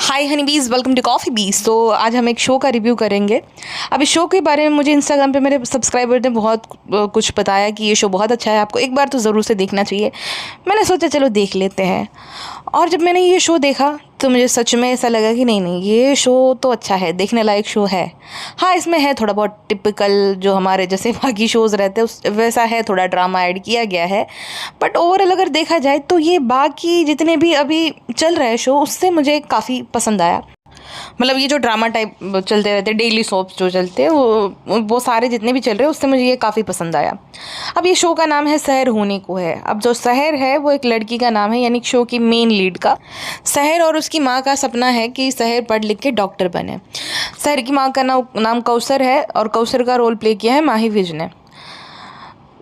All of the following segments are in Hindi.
हाय हनी बीज, वेलकम टू कॉफ़ी बीज। तो आज हम एक शो का रिव्यू करेंगे। अब इस शो के बारे में मुझे इंस्टाग्राम पे मेरे सब्सक्राइबर ने बहुत कुछ बताया कि ये शो बहुत अच्छा है, आपको एक बार तो ज़रूर से देखना चाहिए। मैंने सोचा चलो देख लेते हैं, और जब मैंने ये शो देखा तो मुझे सच में ऐसा लगा कि नहीं ये शो तो अच्छा है, देखने लायक शो है। हाँ, इसमें है थोड़ा बहुत टिपिकल जो हमारे जैसे बाकी शोज़ रहते हैं उस वैसा है, थोड़ा ड्रामा ऐड किया गया है। बट ओवरऑल अगर देखा जाए तो ये बाकी जितने भी अभी चल रहा है शो उससे मुझे काफ़ी पसंद आया। मतलब ये जो ड्रामा टाइप चलते रहते हैं, डेली सोप्स जो चलते हैं, वो सारे जितने भी चल रहे हैं उससे मुझे ये काफ़ी पसंद आया। अब ये शो का नाम है सहर होने को है। अब जो सहर है वो एक लड़की का नाम है, यानी शो की मेन लीड का। सहर और उसकी माँ का सपना है कि सहर पढ़ लिख के डॉक्टर बने। सहर की माँ का नाम कौसर है, और कौसर का रोल प्ले किया है माही विज ने।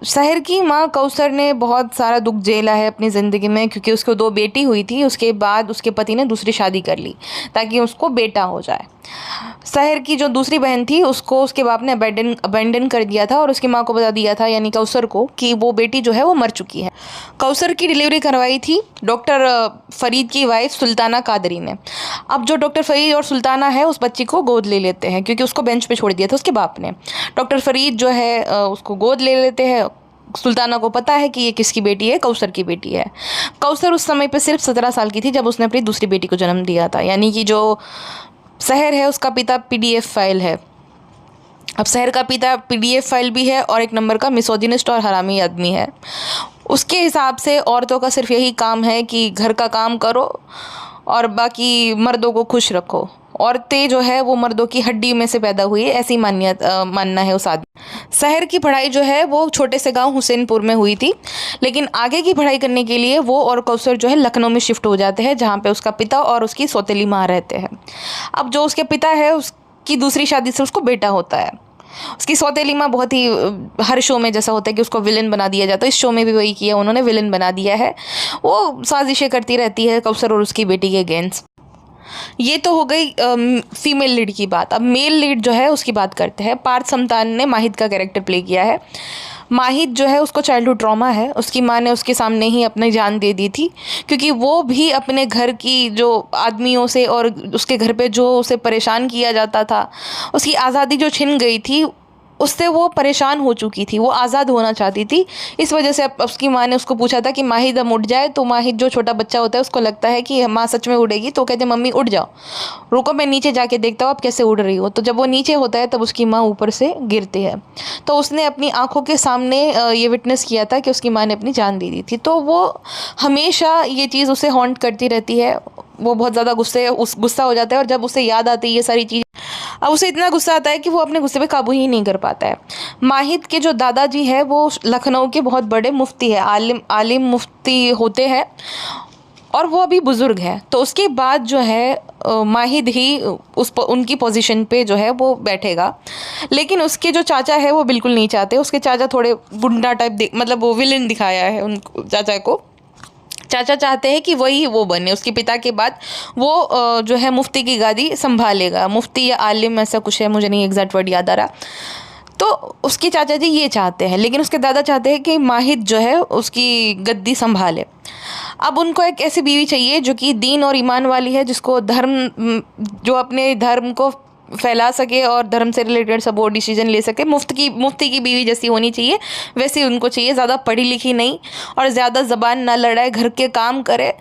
सहर की माँ कौसर ने बहुत सारा दुख झेला है अपनी ज़िंदगी में, क्योंकि उसको 2 बेटी हुई थी। उसके बाद उसके पति ने दूसरी शादी कर ली ताकि उसको बेटा हो जाए। सहर की जो दूसरी बहन थी उसको उसके बाप ने अबेंडन कर दिया था, और उसकी माँ को बता दिया था यानी कौसर को कि वो बेटी जो है वो मर चुकी है। कौसर की डिलीवरी करवाई थी डॉक्टर फरीद की वाइफ सुल्ताना कादरी ने। अब जो डॉक्टर फरीद और सुल्ताना है उस बच्ची को गोद ले लेते हैं, क्योंकि उसको बेंच पे छोड़ दिया था उसके बाप ने। डॉक्टर फरीद जो है उसको गोद ले लेते हैं। सुल्ताना को पता है कि ये किसकी बेटी है, कौसर की बेटी है। कौसर उस समय पे सिर्फ 17 साल की थी जब उसने अपनी दूसरी बेटी को जन्म दिया था, यानी कि जो सहर है उसका पिता पीडीएफ फाइल है। अब सहर का पिता पीडीएफ फाइल भी है और एक नंबर का मिसोजिनिस्ट और हरामी आदमी है। उसके हिसाब से औरतों का सिर्फ यही काम है कि घर का काम करो और बाकी मर्दों को खुश रखो। औरतें जो है वो मर्दों की हड्डी में से पैदा हुई है, ऐसी मानना है उस आदमी। सहर की पढ़ाई जो है वो छोटे से गांव हुसैनपुर में हुई थी, लेकिन आगे की पढ़ाई करने के लिए वो और कौसर जो है लखनऊ में शिफ्ट हो जाते हैं, जहाँ पे उसका पिता और उसकी सौतेली माँ रहते हैं। अब जो उसके पिता है उसकी दूसरी शादी से उसको बेटा होता है। उसकी सौतेली माँ बहुत ही हर शो में जैसा होता है कि उसको विलन बना दिया जाता है, इस शो में भी वही किया उन्होंने, विलन बना दिया है। वो साजिशें करती रहती है कौसर और उसकी बेटी के अगेंस्ट। ये तो हो गई फीमेल लीड की बात। अब मेल लीड जो है उसकी बात करते हैं। पार्थ समतान ने माहिद का कैरेक्टर प्ले किया है। माहिद जो है उसको चाइल्डहुड ट्रॉमा है, उसकी माँ ने उसके सामने ही अपनी जान दे दी थी, क्योंकि वो भी अपने घर की जो आदमियों से और उसके घर पे जो उसे परेशान किया जाता था, उसकी आज़ादी जो छिन गई थी उससे वो परेशान हो चुकी थी, वो आज़ाद होना चाहती थी। इस वजह से उसकी माँ ने उसको पूछा था कि माहिद अब उठ जाए, तो माहिद जो छोटा बच्चा होता है उसको लगता है कि माँ सच में उड़ेगी, तो कहते मम्मी उठ जाओ, रुको मैं नीचे जाके देखता हूँ आप कैसे उड़ रही हो। तो जब वो नीचे होता है तब उसकी माँ ऊपर से गिरती है, तो उसने अपनी आंखों के सामने ये विटनेस किया था कि उसकी माँ ने अपनी जान दे दी थी। तो वो हमेशा ये चीज़ उसे हॉन्ट करती रहती है। वो बहुत ज़्यादा गुस्सा हो जाता है, और जब उसे याद आती है ये सारी चीज़, अब उसे इतना गुस्सा आता है कि वो अपने गुस्से पे काबू ही नहीं कर पाता है। माहिद के जो दादाजी है वो लखनऊ के बहुत बड़े मुफ्ती है, आलिम मुफ्ती होते हैं, और वो अभी बुज़ुर्ग है। तो उसके बाद जो है माहिद ही उनकी पोजीशन पे जो है वो बैठेगा। लेकिन उसके जो चाचा है वो बिल्कुल नहीं चाहते। उसके चाचा थोड़े गुंडा टाइप मतलब वो विलेन दिखाया है उन चाचा को। चाचा चाहते हैं कि वही वो बने, उसके पिता के बाद वो जो है मुफ्ती की गादी संभालेगा। मुफ्ती या आलिम ऐसा कुछ है, मुझे नहीं एग्जैक्ट वर्ड याद आ रहा। तो उसके चाचा जी ये चाहते हैं, लेकिन उसके दादा चाहते हैं कि माहिद जो है उसकी गद्दी संभाले। अब उनको एक ऐसी बीवी चाहिए जो कि दीन और ईमान वाली है, जिसको जो अपने धर्म को फैला सके और धर्म से रिलेटेड सब वो डिसीजन ले सके। मुफ्ती की बीवी जैसी होनी चाहिए वैसी उनको चाहिए, ज़्यादा पढ़ी लिखी नहीं, और ज़्यादा ज़बान ना लड़ाए, घर के काम करे,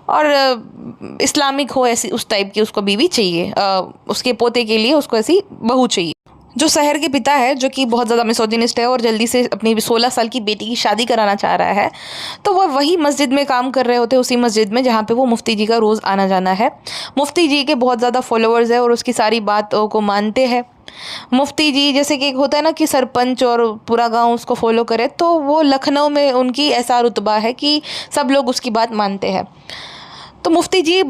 और इस्लामिक हो, ऐसी उस टाइप की उसको बीवी चाहिए। उसके पोते के लिए उसको ऐसी बहू चाहिए। जो सहर के पिता है जो कि बहुत ज़्यादा मिसोजिनिस्ट है और जल्दी से अपनी 16 साल की बेटी की शादी कराना चाह रहा है, तो वह वही मस्जिद में काम कर रहे होते हैं, उसी मस्जिद में जहाँ पे वो मुफ्ती जी का रोज़ आना जाना है। मुफ्ती जी के बहुत ज़्यादा फॉलोअर्स है और उसकी सारी बातों को मानते हैं। मुफ्ती जी जैसे कि एक होता है ना कि सरपंच और पूरा गांव उसको फॉलो करे, तो वो लखनऊ में उनकी ऐसा रुतबा है कि सब लोग उसकी बात मानते हैं। तो मुफ्ती जी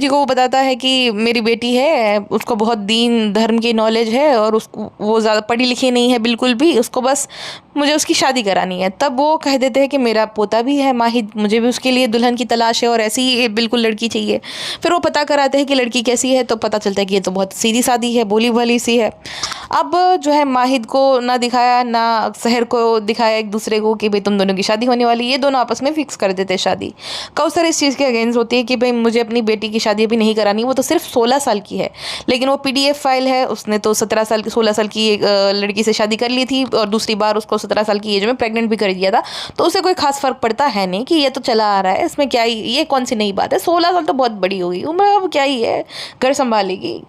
को वो बताता है कि मेरी बेटी है, उसको बहुत दीन धर्म की नॉलेज है, और उसको वो ज़्यादा पढ़ी लिखी नहीं है बिल्कुल भी, उसको बस मुझे उसकी शादी करानी है। तब वो कह देते हैं कि मेरा पोता भी है माहिद, मुझे भी उसके लिए दुल्हन की तलाश है और ऐसी ही बिल्कुल लड़की चाहिए। फिर वो पता कराते हैं कि लड़की कैसी है, तो पता चलता है कि ये तो बहुत सीधी सादी है, भोली भाली सी है। अब जो है माहिद को ना दिखाया ना सहर को दिखाया एक दूसरे को कि भाई तुम दोनों की शादी होने वाली, ये दोनों आपस में फिक्स कर देते हैं शादी। कौसर इस चीज़ के अगेंस्ट होती है कि भाई मुझे अपनी बेटी की शादी अभी नहीं करानी, वो तो सिर्फ 16 साल की है। लेकिन वो PDF फाइल है, उसने तो 16 साल की एक लड़की से शादी कर ली थी और दूसरी बार उसको 17 साल की एज में प्रेग्नेंट भी कर दिया था। तो उसे कोई खास फर्क पड़ता है नहीं कि ये तो चला आ रहा है, इसमें क्या ही, ये कौन सी नई बात है, 16 साल तो बहुत बड़ी हो गई उम्र, अब क्या ही है, घर संभालेगी।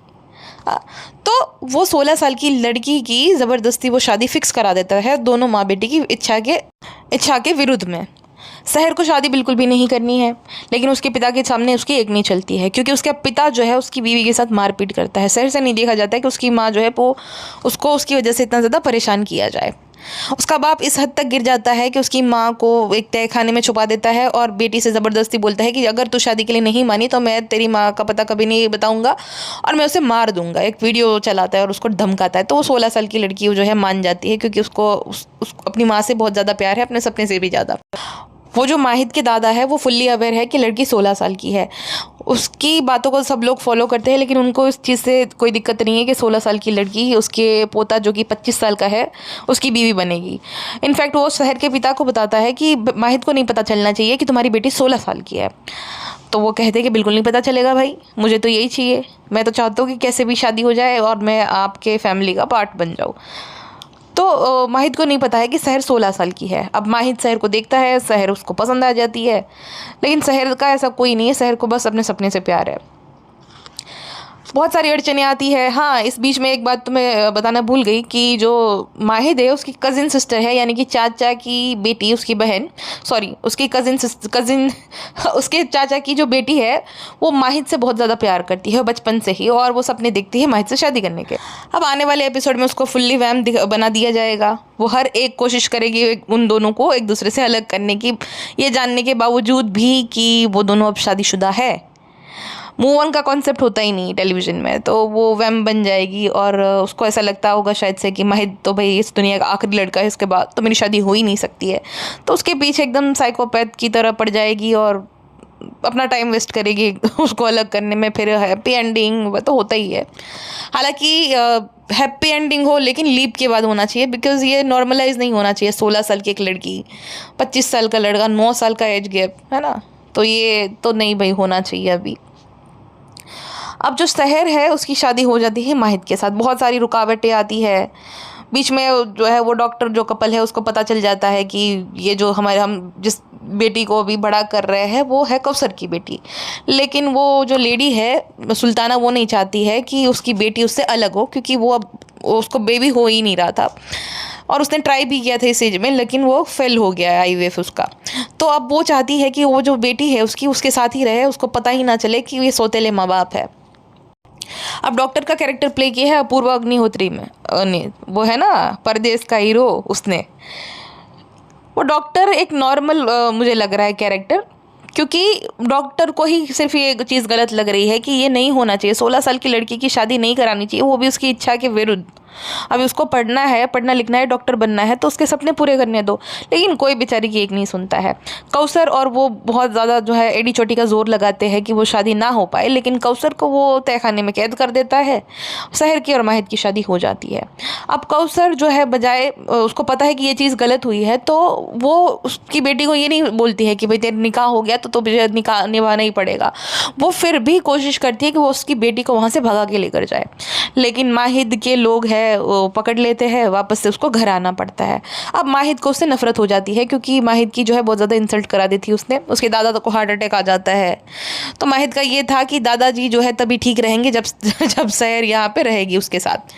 तो वो 16 साल की लड़की की ज़बरदस्ती वो शादी फिक्स करा देता है दोनों माँ बेटी की इच्छा के विरुद्ध में। सहर को शादी बिल्कुल भी नहीं करनी है, लेकिन उसके पिता के सामने उसकी एक नहीं चलती है, क्योंकि उसका पिता जो है उसकी बीवी के साथ मारपीट करता है। सहर से नहीं देखा जाता है कि उसकी माँ जो है वो उसको उसकी वजह से इतना ज़्यादा परेशान किया जाए। उसका बाप इस हद तक गिर जाता है कि उसकी माँ को एक तय खाने में छुपा देता है और बेटी से ज़बरदस्ती बोलता है कि अगर तू शादी के लिए नहीं मानी तो मैं तेरी माँ का पता कभी नहीं बताऊंगा और मैं उसे मार दूंगा। एक वीडियो चलाता है और उसको धमकाता है। तो वो 16 साल की लड़की जो है मान जाती है, क्योंकि उसको अपनी माँ से बहुत ज़्यादा प्यार है, अपने सपने से भी ज़्यादा। वो जो माहिद के दादा है वो फुल्ली अवेयर है कि लड़की 16 साल की है। उसकी बातों को सब लोग फॉलो करते हैं, लेकिन उनको इस चीज़ से कोई दिक्कत नहीं है कि 16 साल की लड़की उसके पोता जो कि 25 साल का है उसकी बीवी बनेगी। इनफैक्ट वो सहर के पिता को बताता है कि माहिद को नहीं पता चलना चाहिए कि तुम्हारी बेटी 16 साल की है। तो वो कहते हैं कि बिल्कुल नहीं पता चलेगा भाई, मुझे तो यही चाहिए, मैं तो चाहता हूँ कि कैसे भी शादी हो जाए और मैं आपके फैमिली का पार्ट बन जाऊँ। तो माहिद को नहीं पता है कि सहर 16 साल की है। अब माहिद सहर को देखता है, सहर उसको पसंद आ जाती है, लेकिन सहर का ऐसा कोई नहीं है, सहर को बस अपने सपने से प्यार है। बहुत सारी अड़चनें आती है। हाँ, इस बीच में एक बात तुम्हें बताना भूल गई कि जो माहिद है उसकी कज़िन सिस्टर है, यानी कि चाचा की बेटी, उसकी बहन, सॉरी उसकी कज़िन उसके चाचा की जो बेटी है वो माहिद से बहुत ज़्यादा प्यार करती है बचपन से ही, और वो सपने देखती है माहिद से शादी करने के। अब आने वाले एपिसोड में उसको फुल्ली वैम बना दिया जाएगा। वो हर एक कोशिश करेगी उन दोनों को एक दूसरे से अलग करने की, ये जानने के बावजूद भी कि वो दोनों अब शादीशुदा है। मूव ऑन का कॉन्सेप्ट होता ही नहीं टेलीविज़न में, तो वो वैम बन जाएगी और उसको ऐसा लगता होगा शायद से कि माहिद तो भाई इस दुनिया का आखिरी लड़का है, इसके बाद तो मेरी शादी हो ही नहीं सकती है। तो उसके पीछे एकदम साइकोपैथ की तरह पड़ जाएगी और अपना टाइम वेस्ट करेगी उसको अलग करने में। फिर हैप्पी एंडिंग वह तो होता ही है। हालांकि हैप्पी एंडिंग हो लेकिन लीप के बाद होना चाहिए, बिकॉज ये नॉर्मलाइज नहीं होना चाहिए। 16 साल की एक लड़की, 25 साल का लड़का, 9 साल का एज गैप है ना, तो ये तो नहीं भाई होना चाहिए अभी। अब जो सहर है उसकी शादी हो जाती है माहिद के साथ, बहुत सारी रुकावटें आती है बीच में। जो है वो डॉक्टर जो कपल है उसको पता चल जाता है कि ये जो हम जिस बेटी को अभी बड़ा कर रहे हैं वो है कौसर की बेटी, लेकिन वो जो लेडी है सुल्ताना वो नहीं चाहती है कि उसकी बेटी उससे अलग हो, क्योंकि वो अब उसको बेबी हो ही नहीं रहा था और उसने ट्राई भी किया था इस एज में, लेकिन वो फेल हो गया IVF उसका। तो अब वो चाहती है कि वो जो बेटी है उसकी उसके साथ ही रहे, उसको पता ही ना चले कि ये सौतेले माँ बाप है। अब डॉक्टर का कैरेक्टर प्ले किया है अपूर्वा अग्निहोत्री में ने, वो है ना परदेश का हीरो, उसने। वो डॉक्टर एक नॉर्मल मुझे लग रहा है कैरेक्टर, क्योंकि डॉक्टर को ही सिर्फ ये चीज़ गलत लग रही है कि ये नहीं होना चाहिए, 16 साल की लड़की की शादी नहीं करानी चाहिए, वो भी उसकी इच्छा के विरुद्ध। अभी उसको पढ़ना है, पढ़ना लिखना है, डॉक्टर बनना है, तो उसके सपने पूरे करने दो, लेकिन कोई बेचारी की एक नहीं सुनता है। कौसर और वो बहुत ज़्यादा जो है एडी चोटी का जोर लगाते हैं कि वो शादी ना हो पाए, लेकिन कौसर को वो तहखाने में कैद कर देता है। सहर की और माहिद की शादी हो जाती है। अब कौसर जो है बजाय, उसको पता है कि ये चीज़ गलत हुई है, तो वो उसकी बेटी को ये नहीं बोलती है कि भाई तेरा निकाह हो गया तो तुझे निकाह निभाना ही पड़ेगा। वो फिर भी कोशिश करती है कि वो उसकी बेटी को वहाँ से भगा के लेकर जाए, लेकिन माहिद के लोग हैं वो पकड़ लेते हैं, वापस से उसको घर आना पड़ता है। अब माहिद को उससे नफरत हो जाती है, क्योंकि माहिद की जो है बहुत ज़्यादा इंसल्ट करा दी थी उसने। उसके दादा को हार्ट अटैक आ जाता है, तो माहिद का ये था कि दादाजी जो है तभी ठीक रहेंगे जब जब सहर यहाँ पे रहेगी उसके साथ।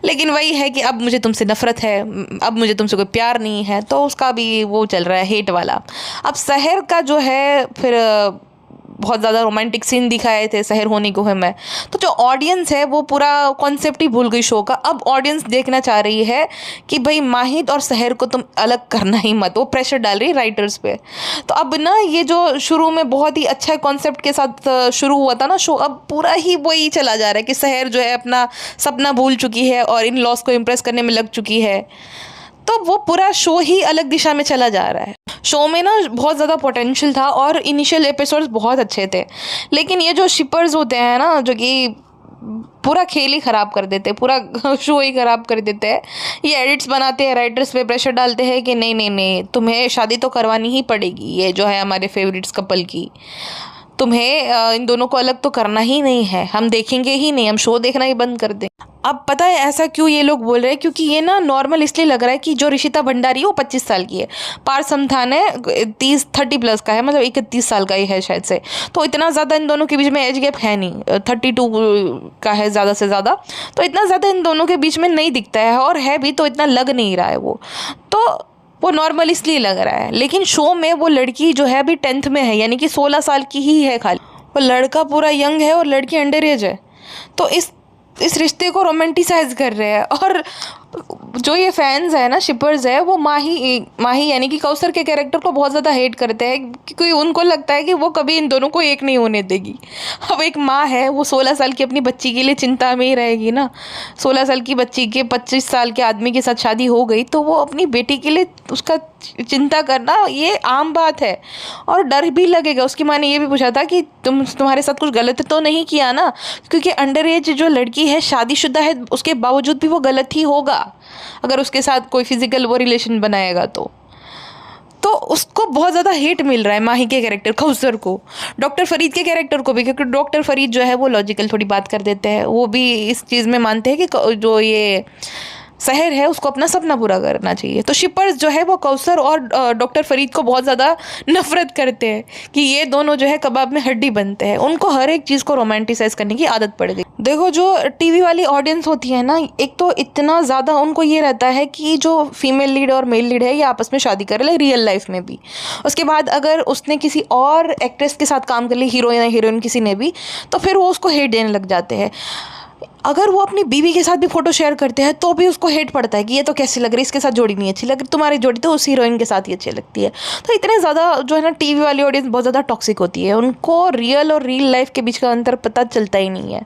लेकिन वही है कि अब मुझे तुमसे नफरत है, अब मुझे तुमसे कोई प्यार नहीं है, तो उसका भी वो चल रहा है हेट वाला। अब सहर का जो है फिर बहुत ज़्यादा रोमांटिक सीन दिखाए थे सहर होने को है मैं, तो जो ऑडियंस है वो पूरा कॉन्सेप्ट ही भूल गई शो का। अब ऑडियंस देखना चाह रही है कि भाई माहिद और सहर को तुम अलग करना ही मत, वो प्रेशर डाल रही है राइटर्स पे। तो अब ना ये जो शुरू में बहुत ही अच्छा कॉन्सेप्ट के साथ शुरू हुआ था ना शो, अब पूरा ही वही चला जा रहा है कि सहर जो है अपना सपना भूल चुकी है और इन लॉस को इम्प्रेस करने में लग चुकी है। तो वो पूरा शो ही अलग दिशा में चला जा रहा है। शो में ना बहुत ज़्यादा पोटेंशियल था और इनिशियल एपिसोड्स बहुत अच्छे थे, लेकिन ये जो शिपर्स होते हैं ना, जो कि पूरा खेल ही ख़राब कर देते हैं, पूरा शो ही ख़राब कर देते हैं। ये एडिट्स बनाते हैं, राइटर्स पे प्रेशर डालते हैं कि नहीं नहीं नहीं, तुम्हें शादी तो करवानी ही पड़ेगी, ये जो है हमारे फेवरेट्स कपल की, तुम्हें इन दोनों को अलग तो करना ही नहीं है, हम देखेंगे ही नहीं, हम शो देखना ही बंद कर दें। अब पता है ऐसा क्यों ये लोग बोल रहे हैं? क्योंकि ये ना नॉर्मल इसलिए लग रहा है कि जो ऋषिता भंडारी है वो 25 साल की है, पार्थ समथान है 30 प्लस का है, मतलब 31 साल का ही है शायद से। तो इतना ज़्यादा इन दोनों के बीच में एज गैप है नहीं, 32 का है ज़्यादा से ज़्यादा, तो इतना ज़्यादा इन दोनों के बीच में नहीं दिखता है, और है भी तो इतना लग नहीं रहा है वो नॉर्मल इसलिए लग रहा है। लेकिन शो में वो लड़की जो है अभी 10th में है, यानी कि 16 साल की ही है खाली, वो लड़का पूरा यंग है और लड़की अंडर एज है। तो इस रिश्ते को रोमांटिसाइज कर रहे हैं, और जो ये फैंस है ना, शिपर्स है, वो माही यानी कि कौसर के कैरेक्टर को बहुत ज़्यादा हेट करते हैं, क्योंकि उनको लगता है कि वो कभी इन दोनों को एक नहीं होने देगी। अब एक माँ है, वो 16 साल की अपनी बच्ची के लिए चिंता में ही रहेगी ना। 16 साल की बच्ची के 25 साल के आदमी के साथ शादी हो गई, तो वो अपनी बेटी के लिए उसका चिंता करना ये आम बात है, और डर भी लगेगा। उसकी माँ ने ये भी पूछा था कि तुम्हारे साथ कुछ गलत तो नहीं किया ना, क्योंकि अंडर एज जो लड़की है, शादीशुदा है, उसके बावजूद भी वो गलत ही होगा अगर उसके साथ कोई फिजिकल वो रिलेशन बनाएगा तो उसको बहुत ज़्यादा हेट मिल रहा है माही के कैरेक्टर कौसर को, डॉक्टर फरीद के कैरेक्टर को भी, क्योंकि डॉक्टर फरीद जो है वो लॉजिकल थोड़ी बात कर देते हैं, वो भी इस चीज़ में मानते हैं कि जो ये शहर है उसको अपना सपना पूरा करना चाहिए। तो शिपर्स जो है वो कौसर और डॉक्टर फरीद को बहुत ज़्यादा नफरत करते हैं कि ये दोनों जो है कबाब में हड्डी बनते हैं, उनको हर एक चीज़ को रोमांटिसाइज करने की आदत पड़ गई। देखो, जो टीवी वाली ऑडियंस होती है ना, एक तो इतना ज़्यादा उनको ये रहता है कि जो फीमेल लीड और मेल लीड है ये आपस में शादी कर ले, रियल लाइफ में भी, उसके बाद अगर उसने किसी और एक्ट्रेस के साथ काम कर ली, हीरोइन किसी ने भी, तो फिर वो उसको हेट देने लग जाते हैं। अगर वो अपनी बीवी के साथ भी फोटो शेयर करते हैं तो भी उसको हेट पड़ता है कि ये तो कैसी लग रही है, इसके साथ जोड़ी नहीं अच्छी लग रही, तुम्हारी जोड़ी तो उस हीरोइन के साथ ही अच्छी लगती है। तो इतने ज़्यादा जो है ना, टीवी वाली ऑडियंस बहुत ज़्यादा टॉक्सिक होती है, उनको रियल और रियल लाइफ के बीच का अंतर पता चलता ही नहीं है।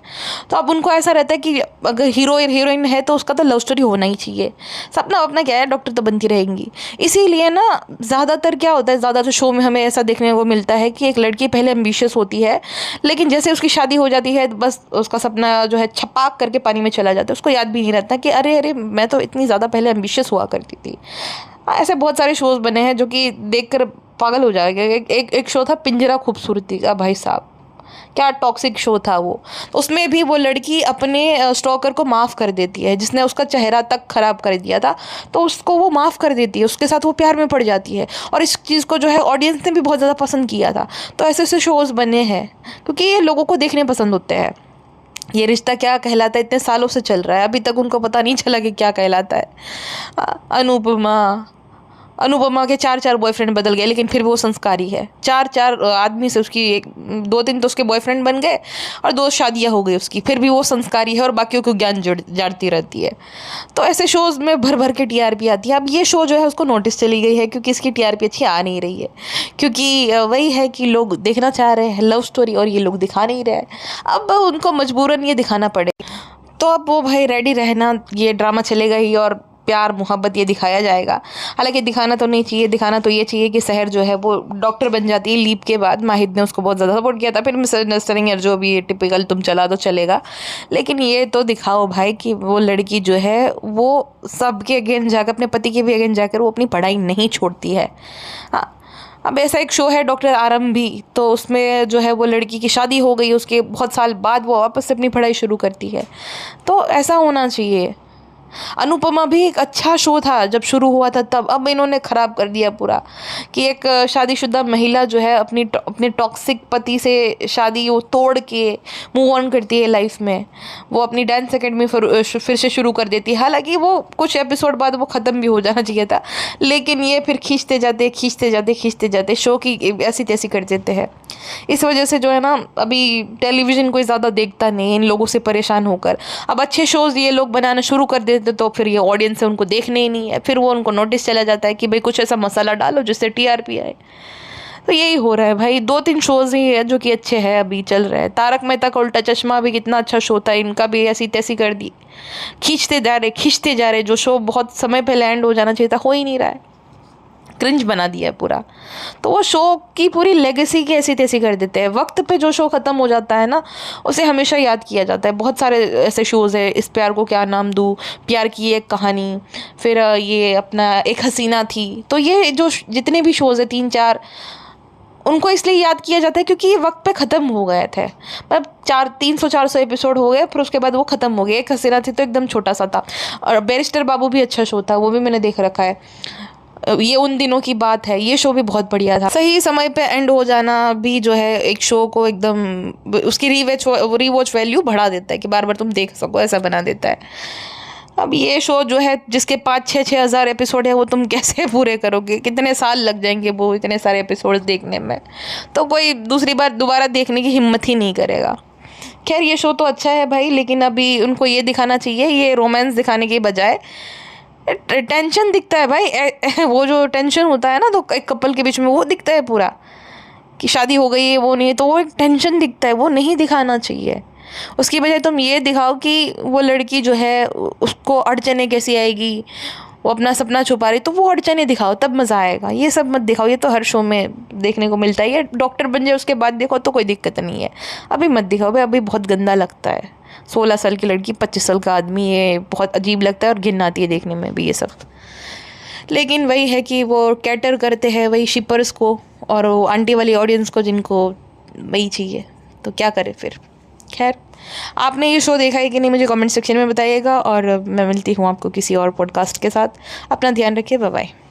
तो अब उनको ऐसा रहता है कि अगर हीरोइन है तो उसका तो लव स्टोरी होना ही चाहिए, सपना अपना क्या है, डॉक्टर तो बनती रहेंगी। इसीलिए ना ज़्यादातर क्या होता है, ज़्यादातर शो में हमें ऐसा देखने को मिलता है कि एक लड़की पहले एम्बिशियस होती है, लेकिन जैसे उसकी शादी हो जाती है बस उसका सपना जो है छपाक करके पानी में चला जाता है, उसको याद भी नहीं रहता कि अरे मैं तो इतनी ज़्यादा पहले एम्बिशियस हुआ करती थी। ऐसे बहुत सारे शोज़ बने हैं जो कि देखकर पागल हो जाएगा। एक शो था पिंजरा खूबसूरती का, भाई साहब क्या टॉक्सिक शो था वो। उसमें भी वो लड़की अपने स्टॉकर को माफ़ कर देती है, जिसने उसका चेहरा तक ख़राब कर दिया था, तो उसको वो माफ़ कर देती है, उसके साथ वो प्यार में पड़ जाती है, और इस चीज़ को जो है ऑडियंस ने भी बहुत ज़्यादा पसंद किया था। तो ऐसे ऐसे शोज़ बने हैं क्योंकि ये लोगों को देखने पसंद होते हैं। ये रिश्ता क्या कहलाता है इतने सालों से चल रहा है, अभी तक उनको पता नहीं चला कि क्या कहलाता है। अनुपमा के 4 बॉयफ्रेंड बदल गए, लेकिन फिर वो संस्कारी है। 4 आदमी से उसकी 2-3 तो उसके बॉयफ्रेंड बन गए और 2 शादियां हो गई उसकी, फिर भी वो संस्कारी है और बाकियों को ज्ञान जाती रहती है। तो ऐसे शोज़ में भर भर के टीआरपी आती है। अब ये शो जो है उसको नोटिस चली गई है क्योंकि इसकी टीआरपी अच्छी आ नहीं रही है, क्योंकि वही है कि लोग देखना चाह रहे हैं लव स्टोरी और ये लोग दिखा नहीं रहे हैं। अब उनको मजबूरन ये दिखाना पड़ेगा, तो अब वो भाई रेडी रहना, ये ड्रामा चलेगा ही और प्यार मोहब्बत ये दिखाया जाएगा। हालांकि दिखाना तो नहीं चाहिए, दिखाना तो ये चाहिए कि शहर जो है वो डॉक्टर बन जाती है। लीप के बाद माहिद ने उसको बहुत ज़्यादा सपोर्ट किया था, फिर मिस्टर नस्तरिंगर जो भी टिपिकल तुम चला तो चलेगा, लेकिन ये तो दिखाओ भाई कि वो लड़की जो है वो सबके अगेंस्ट जाकर, अपने पति के भी अगेंस्ट जाकर वो अपनी पढ़ाई नहीं छोड़ती है। हाँ, अब ऐसा एक शो है डॉक्टर आरम भी, तो उसमें जो है वो लड़की की शादी हो गई, उसके बहुत साल बाद वो वापस से अपनी पढ़ाई शुरू करती है। तो ऐसा होना चाहिए। अनुपमा भी एक अच्छा शो था जब शुरू हुआ था तब, अब इन्होंने ख़राब कर दिया पूरा कि एक शादीशुदा महिला जो है अपने टॉक्सिक पति से शादी वो तोड़ के मूव ऑन करती है लाइफ में, वो अपनी डांस एकेडमी फिर से शुरू कर देती है। हालांकि वो कुछ एपिसोड बाद वो ख़त्म भी हो जाना चाहिए था, लेकिन ये फिर खींचते जाते शो की ऐसी तैसी कर देते हैं। इस वजह से जो है ना, अभी टेलीविज़न कोई ज़्यादा देखता नहीं इन लोगों से परेशान होकर। अब अच्छे शोज़ ये लोग बनाना शुरू कर देते तो फिर ये ऑडियंस है उनको देखने ही नहीं है, फिर वो उनको नोटिस चला जाता है कि भाई कुछ ऐसा मसाला डालो जिससे टीआरपी आए। तो यही हो रहा है भाई। 2-3 शोज़ ही है जो कि अच्छे हैं अभी चल रहे हैं। तारक मेहता का उल्टा चश्मा भी कितना अच्छा शो था, इनका भी ऐसी तैसी कर दी, खींचते जा रहे। जो शो बहुत समय पे लैंड हो जाना चाहिए था, हो ही नहीं रहा है, क्रिंज बना दिया है पूरा। तो वो शो की पूरी लेगेसी की ऐसी तैसी कर देते हैं। वक्त पे जो शो ख़त्म हो जाता है ना, उसे हमेशा याद किया जाता है। बहुत सारे ऐसे शोज़ है, इस प्यार को क्या नाम दूँ, प्यार की एक कहानी, फिर ये अपना एक हसीना थी। तो ये जो जितने भी शोज़ है 3-4, उनको इसलिए याद किया जाता है क्योंकि ये वक्त पे ख़त्म हो गए थे। मतलब 300-400 एपिसोड हो गए, फिर उसके बाद वो ख़त्म हो गए। एक हसीना थी तो एकदम छोटा सा था, और बैरिस्टर बाबू भी अच्छा शो था, वो भी मैंने देख रखा है। ये उन दिनों की बात है, ये शो भी बहुत बढ़िया था। सही समय पे एंड हो जाना भी जो है एक शो को एकदम उसकी रीवॉच वैल्यू बढ़ा देता है कि बार बार तुम देख सको, ऐसा बना देता है। अब ये शो जो है जिसके 5-6 हज़ार एपिसोड है, वो तुम कैसे पूरे करोगे, कितने साल लग जाएंगे वो इतने सारे एपिसोड देखने में। तो कोई दूसरी बार दोबारा देखने की हिम्मत ही नहीं करेगा। खैर ये शो तो अच्छा है भाई, लेकिन अभी उनको ये दिखाना चाहिए, ये रोमांस दिखाने के बजाय टेंशन दिखता है भाई। वो जो टेंशन होता है ना, तो एक कपल के बीच में वो दिखता है पूरा कि शादी हो गई है, वो नहीं है, तो वो एक टेंशन दिखता है, वो नहीं दिखाना चाहिए। उसकी बजाय तुम ये दिखाओ कि वो लड़की जो है उसको अड़चने कैसी आएगी, वो अपना सपना छुपा रही, तो वो अड़चने दिखाओ, तब मज़ा आएगा। ये सब मत दिखाओ, ये तो हर शो में देखने को मिलता है। ये डॉक्टर बन जाए उसके बाद देखो तो कोई दिक्कत नहीं है, अभी मत दिखाओ भाई, अभी बहुत गंदा लगता है। 16 साल की लड़की, 25 साल का आदमी, ये बहुत अजीब लगता है और घिन आती है देखने में भी ये सब। लेकिन वही है कि वो कैटर करते हैं वही शिपर्स को और वो आंटी वाली ऑडियंस को, जिनको वही चाहिए, तो क्या करे फिर। खैर, आपने ये शो देखा है कि नहीं मुझे कमेंट सेक्शन में बताइएगा, और मैं मिलती हूँ आपको किसी और पॉडकास्ट के साथ। अपना ध्यान रखिए, बाय बाय।